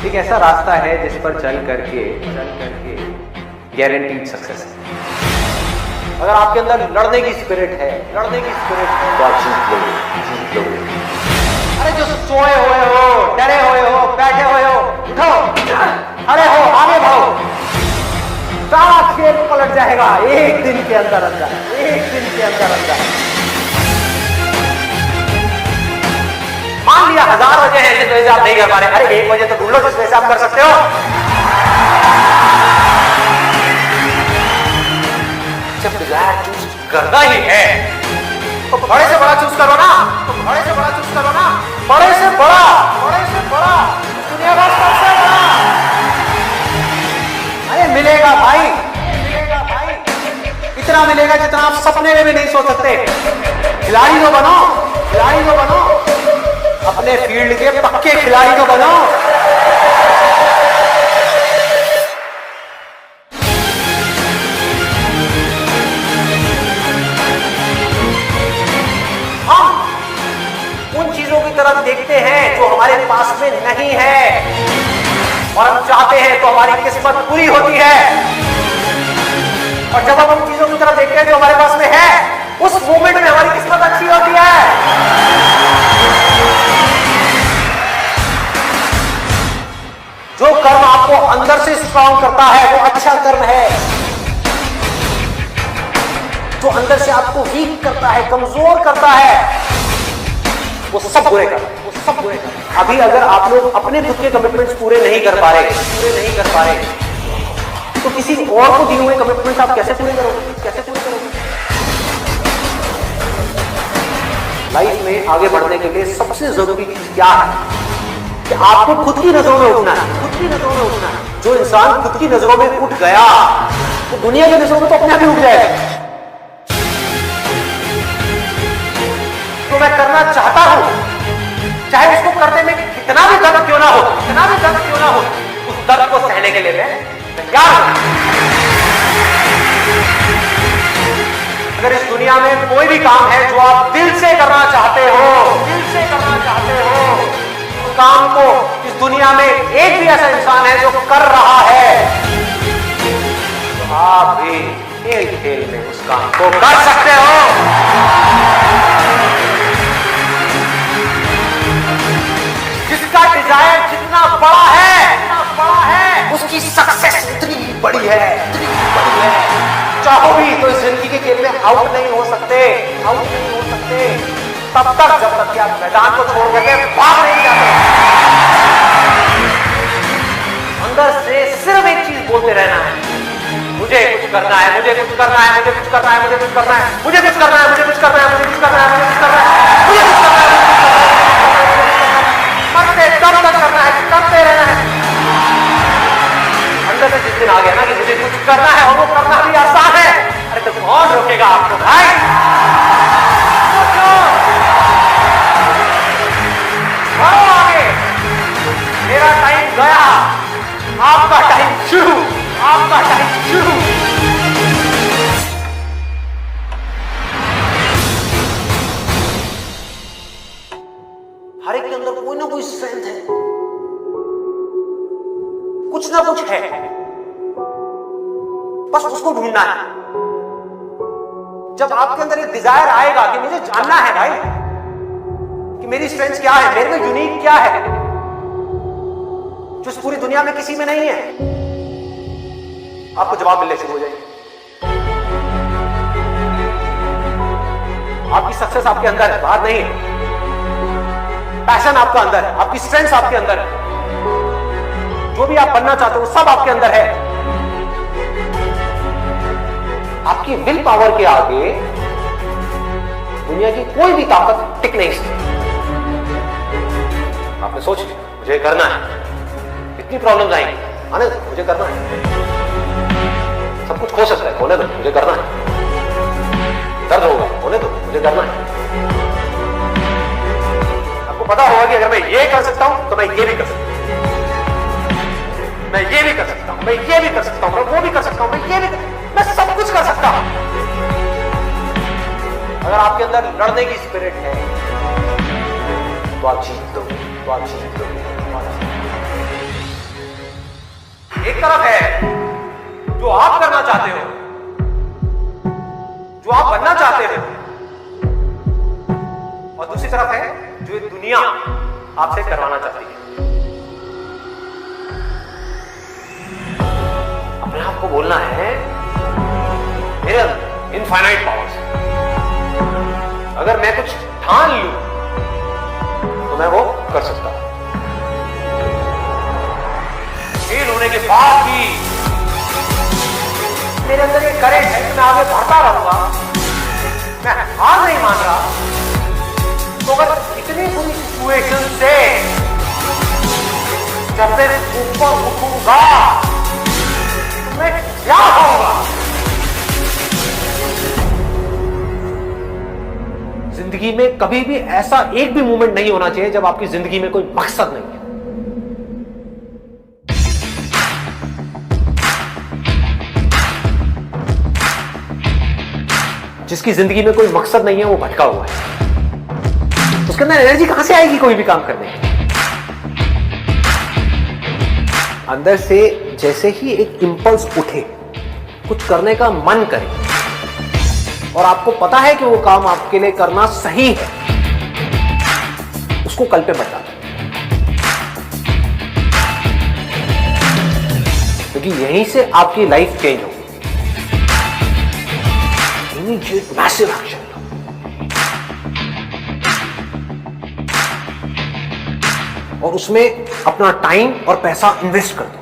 एक ऐसा रास्ता है जिस पर चल करके गारंटीड सक्सेस है। अगर आपके अंदर लड़ने की स्पिरिट है तो आप जीत लोगे। अरे जो सोए हुए हो, डरे हुए हो, बैठे हुए हो, उठो, अरे हो, आगे बढ़ो। सारा खेल पलट जाएगा एक दिन के अंदर। मान लिया 1000 वजह है जिस वजह से आप नहीं कर पा रहे, अरे एक वजह तो ढूंढ लो जिस वजह से आप कर सकते हो। जब डिजायर चूज करना ही है तो बड़े से बड़ा चूज करो ना, बड़े से बड़ा दुनिया का सबसे बड़ा। अरे मिलेगा भाई, इतना मिलेगा जितना आप सपने में भी नहीं सोच सकते। खिलाड़ी तो बनो, अपने फील्ड के पक्के खिलाड़ी तो बनो। हम उन चीजों की तरफ देखते हैं जो हमारे पास में नहीं है, और हम चाहते हैं तो हमारी किस्मत पूरी होती है। और जब हम उन चीजों की तरफ देखते हैं जो हमारे पास में है, उस मोमेंट में हमारी किस्मत अच्छी होती है। जो कर्म आपको अंदर से स्ट्रांग करता है वो अच्छा कर्म है। जो अंदर से आपको वीक करता है, कमजोर करता है, वो सब बुरे कर्म है। अभी अगर आप लोग अपने खुद के कमिटमेंट्स पूरे नहीं कर पा रहे तो किसी और को दिए हुए कमिटमेंट्स आप कैसे पूरे करोगे? लाइफ में आगे बढ़ने के लिए सबसे जरूरी चीज क्या है कि आपको खुद की नजरों में उठना है। जो इंसान खुद की नजरों में उठ गया तो दुनिया की नजरों में तो अपने आप ही उठ जाएगा। तो मैं करना चाहता हूं, चाहे उसको करने में कितना भी दर्द क्यों ना हो, उस दर्द को सहने के लिए मैं तैयार हूं। अगर इस दुनिया में कोई भी काम है जो आप दिल से करना चाहते हो, उस काम को इस दुनिया में एक भी ऐसा इंसान है जो कर रहा है, तो आप भी खेल में उस काम को कर सकते हो। जिसका डिजायर जितना बड़ा है उसकी सक्सेस उतनी बड़ी है। चाहो भी तो इस जिंदगी के खेल में आउट नहीं हो सकते तब तक जब तक कि आप मैदान को छोड़ करके भाग नहीं जाते। अंदर से सिर्फ एक चीज बोलते रहना है, मुझे कुछ करना है। मरते दम तक करना है, करते रहना है। अंदर से जिस दिन आ गया ना कि मुझे कुछ करना है और वो करना भी आसान है, अरे तो कौन रोकेगा आपको भाई? बढ़ो आगे, मेरा टाइम गया, आपका टाइम शुरू। हर एक के अंदर कोई ना कोई स्ट्रेंथ है, कुछ ना कुछ है, बस उसको ढूंढना है। जब आपके अंदर ये डिजायर आएगा कि मुझे जानना है भाई कि मेरी स्ट्रेंथ क्या है, मेरे में यूनिक क्या है जो इस पूरी दुनिया में किसी में नहीं है, आपको जवाब मिलने शुरू हो जाएंगे। आपकी सक्सेस आपके अंदर है, बाहर नहीं है। पैशन आपका अंदर है, आपकी स्ट्रेंथ आपके अंदर है, जो भी आप बनना चाहते हो सब आपके अंदर है। आपकी विल पावर के आगे दुनिया की कोई भी ताकत टिक नहीं सकती। आपने सोच लिया मुझे करना है, इतनी प्रॉब्लम्स आएंगी, आने दो, मुझे करना है। सब कुछ खो सकता है, होने दो, मुझे करना है। दर्द होगा, होने दो, मुझे करना है। आपको पता होगा कि अगर मैं ये कर सकता हूं तो मैं ये भी कर सकता हूं, मैं ये भी कर सकता हूं, मैं ये भी कर सकता हूं, मैं वो भी कर सकता हूं, मैं सब कुछ कर सकता हूं। अगर आपके अंदर लड़ने की स्पिरिट है तो आप जीत दोगे। तरफ है जो आप करना चाहते हो, जो आप बनना चाहते हो, और दूसरी तरफ है जो ये दुनिया आपसे करवाना चाहती है। अपने आप को बोलना है मेरे अंदर इनफाइनाइट पावर्स, अगर मैं कुछ ठान लूं तो मैं वो कर सकता हूं। फेल होने के बाद भी मेरे अंदर ये करेंट है कि मैं आगे बढ़ता रहूंगा, मैं हार नहीं मान रहा। तो अगर इतनी बुरी सिचुएशन से जब मैं ऊपर उठूंगा तो मैं क्या होगा? जिंदगी में कभी भी ऐसा एक भी मोमेंट नहीं होना चाहिए जब आपकी जिंदगी में कोई मकसद नहीं है। जिसकी जिंदगी में कोई मकसद नहीं है वो भटका हुआ है, उसके अंदर एनर्जी कहां से आएगी कोई भी काम करने की? अंदर से जैसे ही एक इंपल्स उठे, कुछ करने का मन करे और आपको पता है कि वो काम आपके लिए करना सही है, उसको कल पे मत डालो, क्योंकि यहीं से आपकी लाइफ चेंज होगी। इमीडिएट मैसिव एक्शन, और उसमें अपना टाइम और पैसा इन्वेस्ट कर दो,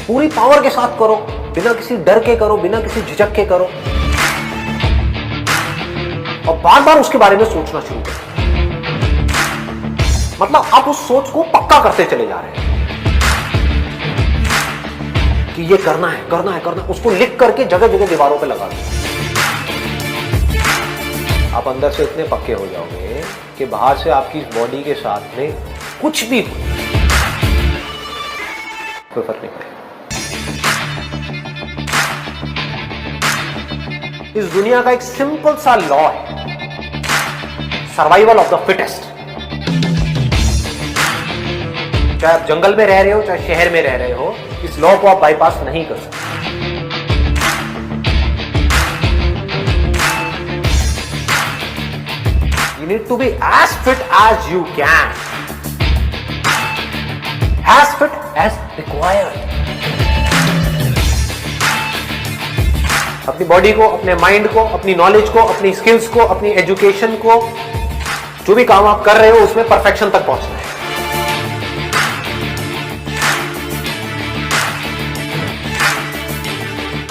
पूरी पावर के साथ करो, बिना किसी डर के करो, बिना किसी झिझक के करो, और बार बार उसके बारे में सोचना शुरू करो। मतलब आप उस सोच को पक्का करते चले जा रहे हैं कि ये करना है, करना है, करना है। उसको लिख करके जगह जगह दीवारों पे लगा दो। आप अंदर से इतने पक्के हो जाओगे कि बाहर से आपकी बॉडी के साथ में कुछ भी हो, कोई फर्क नहीं पड़ेगा। इस दुनिया का एक सिंपल सा लॉ है, सर्वाइवल ऑफ द फिटेस्ट। चाहे आप जंगल में रह रहे हो, चाहे शहर में रह रहे हो, इस लॉ को आप बाईपास नहीं कर सकते। You need to be as fit as you can, as fit as required. अपनी बॉडी को, अपने माइंड को, अपनी नॉलेज को, अपनी स्किल्स को, अपनी एजुकेशन को, जो भी काम आप कर रहे हो उसमें परफेक्शन तक पहुंचना है।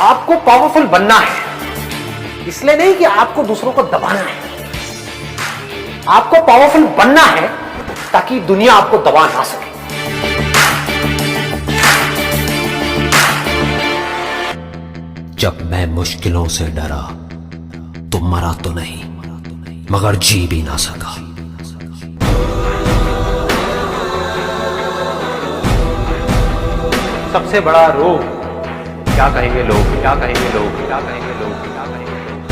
आपको पावरफुल बनना है, इसलिए नहीं कि आपको दूसरों को दबाना है। आपको पावरफुल बनना है ताकि दुनिया आपको दबा ना सके। जब मैं मुश्किलों से डरा तो मरा तो नहीं, मगर जी भी ना सका। सबसे बड़ा रोग, क्या कहेंगे लोग, क्या कहेंगे लोग, क्या कहेंगे लोग, क्या कहेंगे लोग।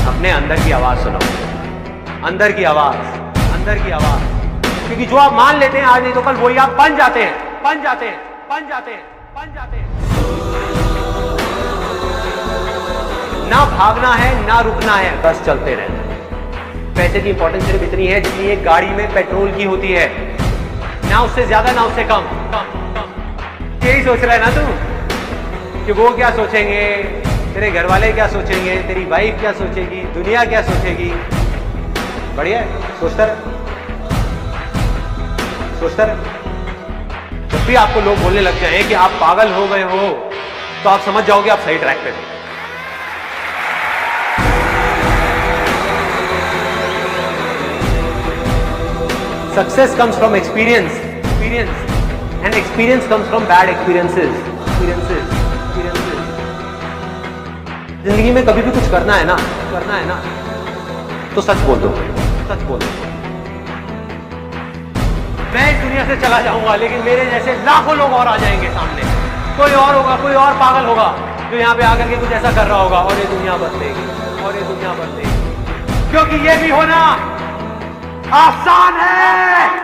अपने अंदर की आवाज सुनो, अंदर की आवाज, अंदर की आवाज। क्योंकि जो आप मान लेते हैं आज नहीं तो कल वही आप बन जाते हैं, बन जाते हैं, बन जाते हैं, बन जाते हैं। ना भागना है, ना रुकना है, बस चलते रहना है। पैसे की इंपॉर्टेंस सिर्फ इतनी है जितनी एक गाड़ी में पेट्रोल की होती है, ना उससे ज्यादा ना उससे कम। यही सोच रहा है ना तू कि वो क्या सोचेंगे, तेरे घर वाले क्या सोचेंगे, तेरी वाइफ क्या सोचेगी, दुनिया क्या सोचेगी। बढ़िया है, सोचता रहे, सोचता रहे। जब भी आपको लोग बोलने लग जाए कि आप पागल हो गए हो तो आप समझ जाओगे आप सही ट्रैक पे हो। Success comes from experience, and experience comes from bad experiences. जिंदगी में कभी भी कुछ करना है ना, तो सच बोल दो, सच बोल दो। मैं इस दुनिया से चला जाऊंगा लेकिन मेरे जैसे लाखों लोग और आ जाएंगे सामने। कोई और होगा, कोई और पागल होगा जो यहाँ पे आकर के कुछ ऐसा कर रहा होगा, और ये दुनिया बदलेगी, और ये दुनिया बदलेगी। क्योंकि ये भी होना आसान है।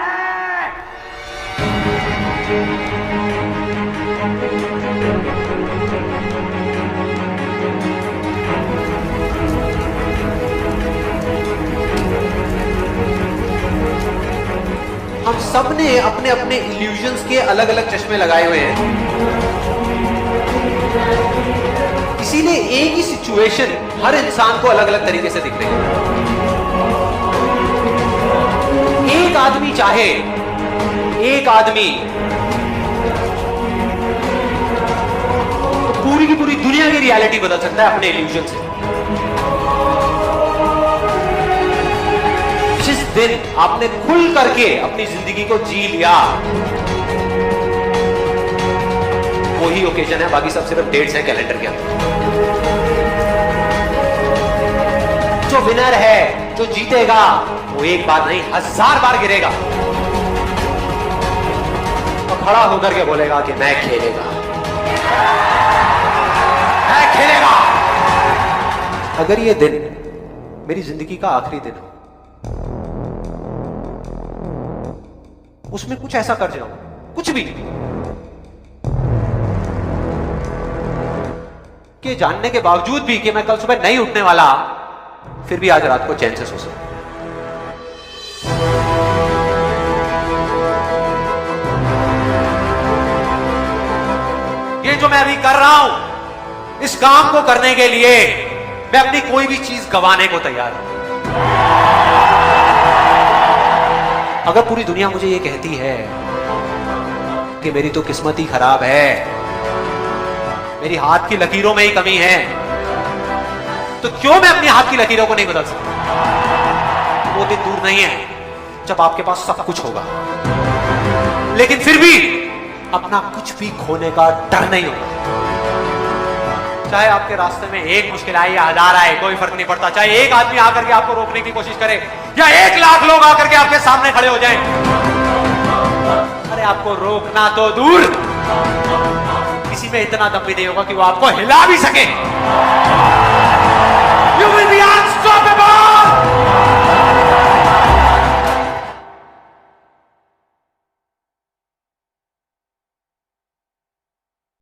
हम सब ने अपने अपने इल्यूजन्स के अलग अलग चश्मे लगाए हुए हैं, इसीलिए एक ही सिचुएशन हर इंसान को अलग अलग तरीके से दिख रही है। एक आदमी चाहे, एक आदमी तो पूरी की पूरी दुनिया की रियलिटी बदल सकता है अपने इल्यूजन से। जिस दिन आपने खुल करके अपनी जिंदगी को जी लिया, वही ओकेजन है, बाकी सब सिर्फ डेट्स हैं कैलेंडर के अंदर। जो विनर है, जो जीतेगा, वो एक बार नहीं 1000 बार गिरेगा और खड़ा होकर के बोलेगा कि मैं खेलेगा, मैं खेलेगा। अगर ये दिन मेरी जिंदगी का आखिरी दिन हो, उसमें कुछ ऐसा कर जाऊं, कुछ भी, कि जानने के बावजूद भी कि मैं कल सुबह नहीं उठने वाला, फिर भी आज रात को चैन से सो सकूं। ये जो मैं अभी कर रहा हूं, इस काम को करने के लिए मैं अपनी कोई भी चीज गंवाने को तैयार हूं। अगर पूरी दुनिया मुझे ये कहती है कि मेरी तो किस्मत ही खराब है, मेरी हाथ की लकीरों में ही कमी है, तो क्यों मैं अपनी हाथ की लकीरों को नहीं बदल सकता? वो दिन दूर नहीं है जब आपके पास सब कुछ होगा, लेकिन फिर भी अपना कुछ भी खोने का डर नहीं होगा। चाहे आपके रास्ते में एक मुश्किल आए या 1000 आए, कोई फर्क नहीं पड़ता। चाहे एक आदमी आकर के आपको रोकने की कोशिश करे या 1 लाख लोग आकर के आपके सामने खड़े हो जाएं, अरे आपको रोकना तो दूर, किसी में इतना दम भी नहीं होगा कि वो आपको हिला भी सके। You will be unstoppable.